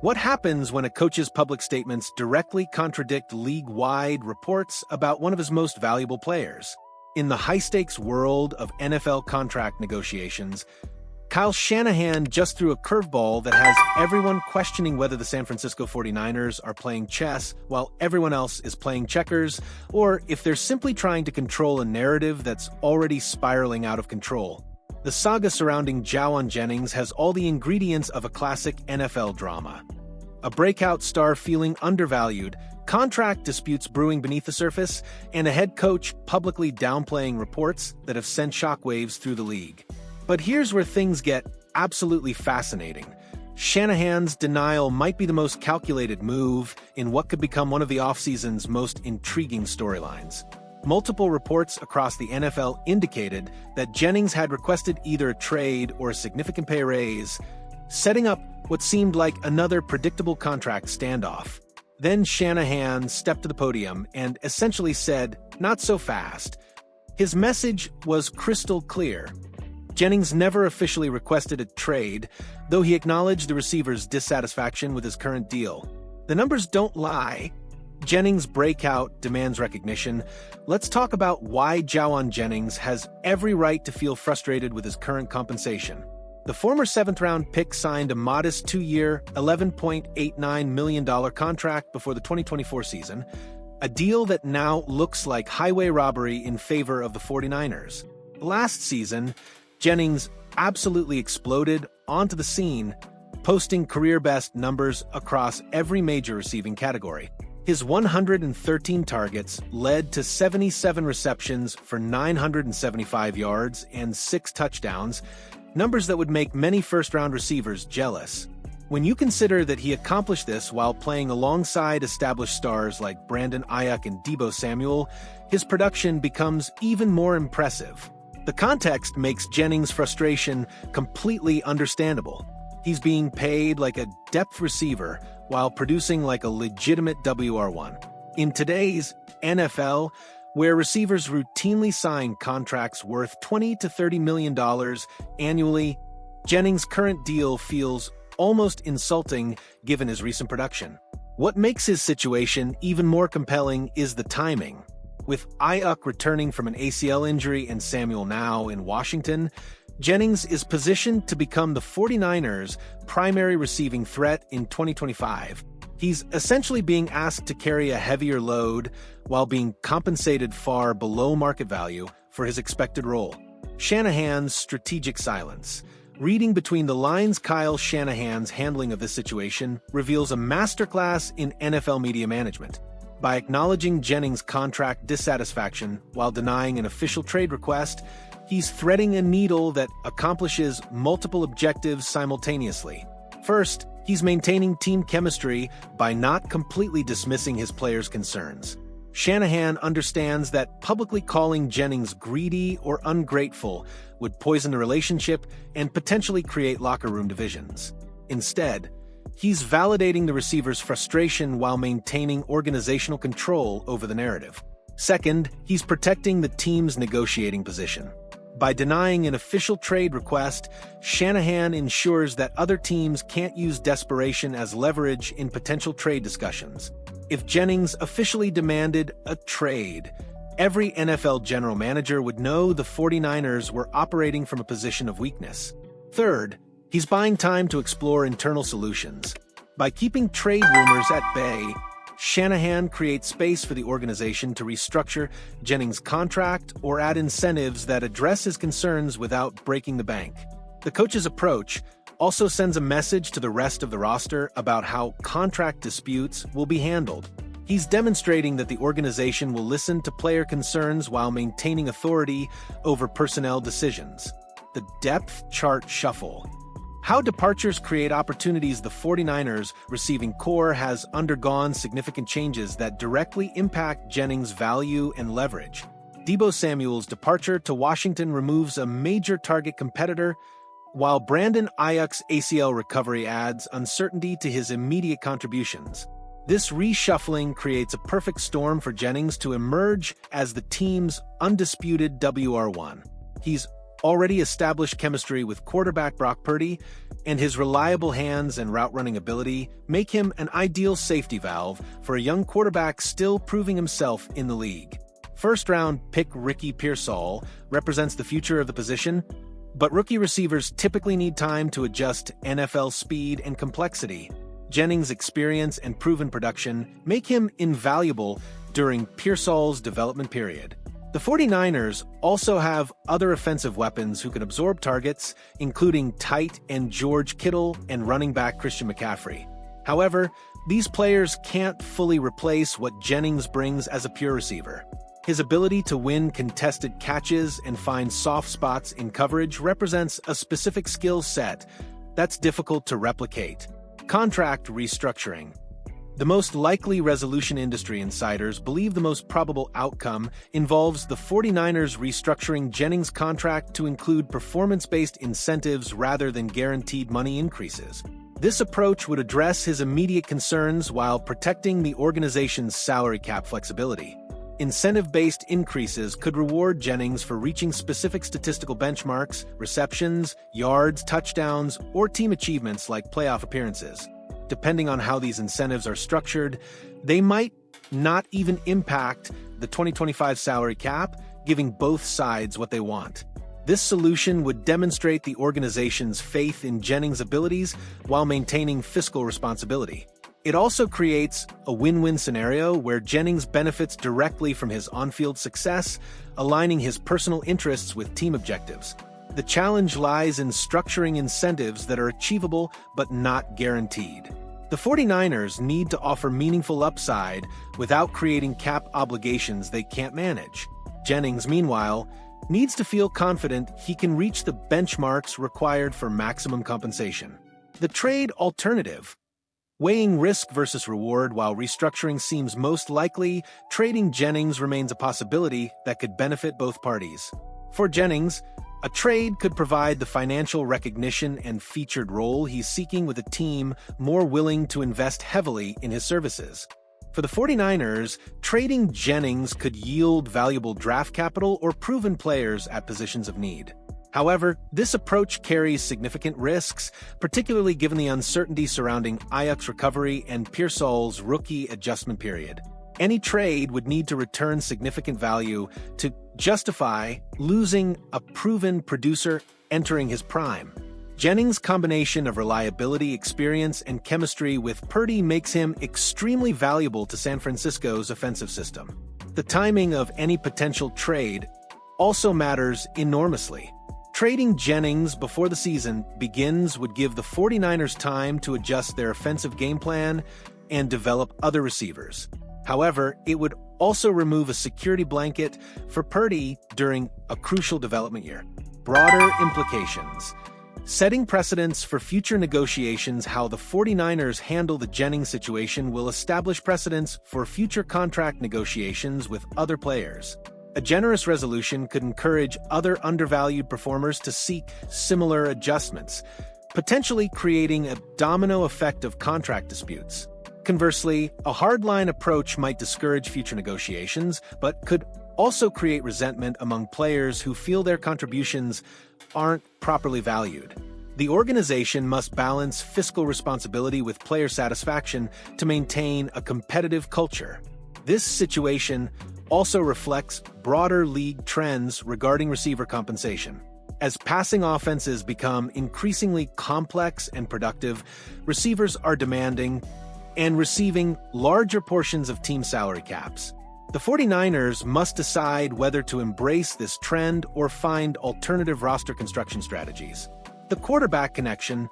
What happens when a coach's public statements directly contradict league-wide reports about one of his most valuable players? In the high-stakes world of NFL contract negotiations, Kyle Shanahan just threw a curveball that has everyone questioning whether the San Francisco 49ers are playing chess while everyone else is playing checkers, or if they're simply trying to control a narrative that's already spiraling out of control. The saga surrounding Jawan Jennings has all the ingredients of a classic NFL drama. A breakout star feeling undervalued, contract disputes brewing beneath the surface, and a head coach publicly downplaying reports that have sent shockwaves through the league. But here's where things get absolutely fascinating. Shanahan's denial might be the most calculated move in what could become one of the offseason's most intriguing storylines. Multiple reports across the NFL indicated that Jennings had requested either a trade or a significant pay raise, setting up what seemed like another predictable contract standoff. Then Shanahan stepped to the podium and essentially said, "Not so fast." His message was crystal clear. Jennings never officially requested a trade, though he acknowledged the receiver's dissatisfaction with his current deal. The numbers don't lie. Jennings' breakout demands recognition. Let's talk about why Jawan Jennings has every right to feel frustrated with his current compensation. The former seventh-round pick signed a modest two-year, $11.89 million contract before the 2024 season, a deal that now looks like highway robbery in favor of the 49ers. Last season, Jennings absolutely exploded onto the scene, posting career-best numbers across every major receiving category. His 113 targets led to 77 receptions for 975 yards and 6 touchdowns, numbers that would make many first-round receivers jealous. When you consider that he accomplished this while playing alongside established stars like Aiyuk and Deebo Samuel, his production becomes even more impressive. The context makes Jennings' frustration completely understandable. He's being paid like a depth receiver while producing like a legitimate WR1. In today's NFL, where receivers routinely sign contracts worth $20 to $30 million annually, Jennings' current deal feels almost insulting given his recent production. What makes his situation even more compelling is the timing. With Aiyuk returning from an ACL injury and Samuel now in Washington, Jennings is positioned to become the 49ers' primary receiving threat in 2025. He's essentially being asked to carry a heavier load while being compensated far below market value for his expected role. Shanahan's strategic silence. Reading between the lines, Kyle Shanahan's handling of this situation reveals a masterclass in NFL media management. By acknowledging Jennings' contract dissatisfaction while denying an official trade request, he's threading a needle that accomplishes multiple objectives simultaneously. First, he's maintaining team chemistry by not completely dismissing his players' concerns. Shanahan understands that publicly calling Jennings greedy or ungrateful would poison the relationship and potentially create locker room divisions. Instead, he's validating the receiver's frustration while maintaining organizational control over the narrative. Second, he's protecting the team's negotiating position. By denying an official trade request, Shanahan ensures that other teams can't use desperation as leverage in potential trade discussions. If Jennings officially demanded a trade, every NFL general manager would know the 49ers were operating from a position of weakness. Third, he's buying time to explore internal solutions. By keeping trade rumors at bay, Shanahan creates space for the organization to restructure Jennings' contract or add incentives that address his concerns without breaking the bank. The coach's approach also sends a message to the rest of the roster about how contract disputes will be handled. He's demonstrating that the organization will listen to player concerns while maintaining authority over personnel decisions. The depth chart shuffle. How departures create opportunities. The 49ers receiving core has undergone significant changes that directly impact Jennings' value and leverage. Deebo Samuel's departure to Washington removes a major target competitor, while Aiyuk's ACL recovery adds uncertainty to his immediate contributions. This reshuffling creates a perfect storm for Jennings to emerge as the team's undisputed WR1. He's already established chemistry with quarterback Brock Purdy, and his reliable hands and route-running ability make him an ideal safety valve for a young quarterback still proving himself in the league. First-round pick Ricky Pearsall represents the future of the position, but rookie receivers typically need time to adjust to NFL speed and complexity. Jennings' experience and proven production make him invaluable during Pearsall's development period. The 49ers also have other offensive weapons who can absorb targets, including tight end George Kittle and running back Christian McCaffrey. However, these players can't fully replace what Jennings brings as a pure receiver. His ability to win contested catches and find soft spots in coverage represents a specific skill set that's difficult to replicate. Contract restructuring. The most likely resolution industry insiders believe the most probable outcome involves the 49ers restructuring Jennings' contract to include performance-based incentives rather than guaranteed money increases. This approach would address his immediate concerns while protecting the organization's salary cap flexibility. Incentive-based increases could reward Jennings for reaching specific statistical benchmarks, receptions, yards, touchdowns, or team achievements like playoff appearances. Depending on how these incentives are structured, they might not even impact the 2025 salary cap, giving both sides what they want. This solution would demonstrate the organization's faith in Jennings' abilities while maintaining fiscal responsibility. It also creates a win-win scenario where Jennings benefits directly from his on-field success, aligning his personal interests with team objectives. The challenge lies in structuring incentives that are achievable but not guaranteed. The 49ers need to offer meaningful upside without creating cap obligations they can't manage. Jennings, meanwhile, needs to feel confident he can reach the benchmarks required for maximum compensation. The trade alternative. Weighing risk versus reward while restructuring seems most likely, trading Jennings remains a possibility that could benefit both parties. For Jennings, a trade could provide the financial recognition and featured role he's seeking with a team more willing to invest heavily in his services. For the 49ers, trading Jennings could yield valuable draft capital or proven players at positions of need. However, this approach carries significant risks, particularly given the uncertainty surrounding Aiyuk's recovery and Pearsall's rookie adjustment period. Any trade would need to return significant value to justify losing a proven producer entering his prime. Jennings' combination of reliability, experience, and chemistry with Purdy makes him extremely valuable to San Francisco's offensive system. The timing of any potential trade also matters enormously. Trading Jennings before the season begins would give the 49ers time to adjust their offensive game plan and develop other receivers. However, it would also remove a security blanket for Purdy during a crucial development year. Broader implications. Setting precedents for future negotiations. How the 49ers handle the Jennings situation will establish precedents for future contract negotiations with other players. A generous resolution could encourage other undervalued performers to seek similar adjustments, potentially creating a domino effect of contract disputes. Conversely, a hardline approach might discourage future negotiations, but could also create resentment among players who feel their contributions aren't properly valued. The organization must balance fiscal responsibility with player satisfaction to maintain a competitive culture. This situation also reflects broader league trends regarding receiver compensation. As passing offenses become increasingly complex and productive, receivers are demanding and receiving larger portions of team salary caps. The 49ers must decide whether to embrace this trend or find alternative roster construction strategies. The quarterback connection.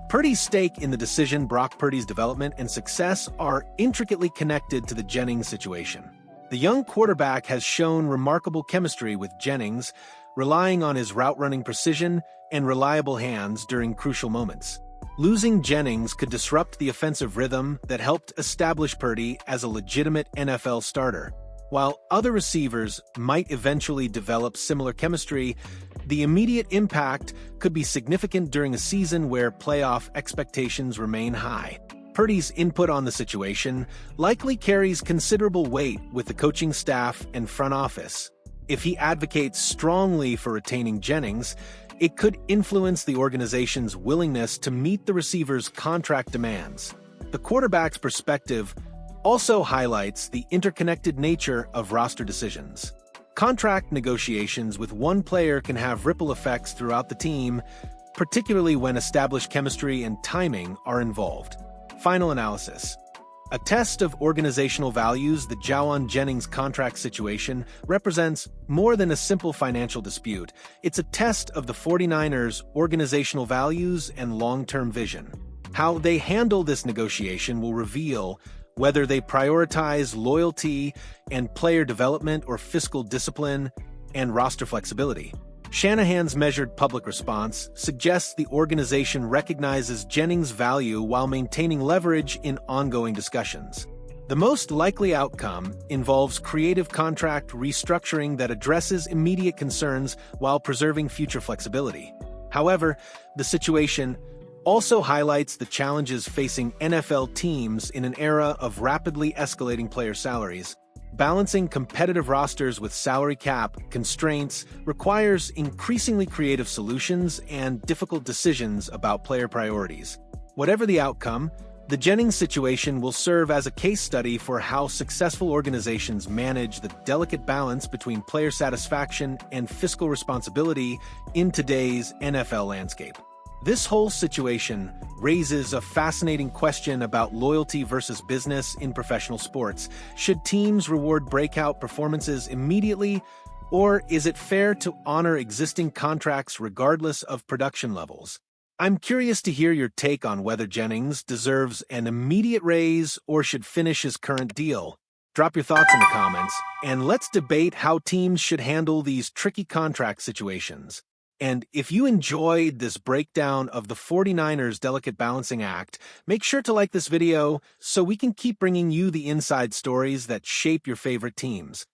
Purdy's stake in the decision, Brock Purdy's development and success are intricately connected to the Jennings situation. The young quarterback has shown remarkable chemistry with Jennings, relying on his route-running precision and reliable hands during crucial moments. Losing Jennings could disrupt the offensive rhythm that helped establish Purdy as a legitimate NFL starter. While other receivers might eventually develop similar chemistry, the immediate impact could be significant during a season where playoff expectations remain high. Purdy's input on the situation likely carries considerable weight with the coaching staff and front office. If he advocates strongly for retaining Jennings, it could influence the organization's willingness to meet the receiver's contract demands. The quarterback's perspective also highlights the interconnected nature of roster decisions. Contract negotiations with one player can have ripple effects throughout the team, particularly when established chemistry and timing are involved. Final analysis. A test of organizational values, the Jawan Jennings contract situation represents more than a simple financial dispute. It's a test of the 49ers' organizational values and long-term vision. How they handle this negotiation will reveal whether they prioritize loyalty and player development or fiscal discipline and roster flexibility. Shanahan's measured public response suggests the organization recognizes Jennings' value while maintaining leverage in ongoing discussions. The most likely outcome involves creative contract restructuring that addresses immediate concerns while preserving future flexibility. However, the situation also highlights the challenges facing NFL teams in an era of rapidly escalating player salaries. Balancing competitive rosters with salary cap constraints requires increasingly creative solutions and difficult decisions about player priorities. Whatever the outcome, the Jennings situation will serve as a case study for how successful organizations manage the delicate balance between player satisfaction and fiscal responsibility in today's NFL landscape. This whole situation raises a fascinating question about loyalty versus business in professional sports. Should teams reward breakout performances immediately, or is it fair to honor existing contracts regardless of production levels? I'm curious to hear your take on whether Jennings deserves an immediate raise or should finish his current deal. Drop your thoughts in the comments, and let's debate how teams should handle these tricky contract situations. And if you enjoyed this breakdown of the 49ers' delicate balancing act, make sure to like this video so we can keep bringing you the inside stories that shape your favorite teams.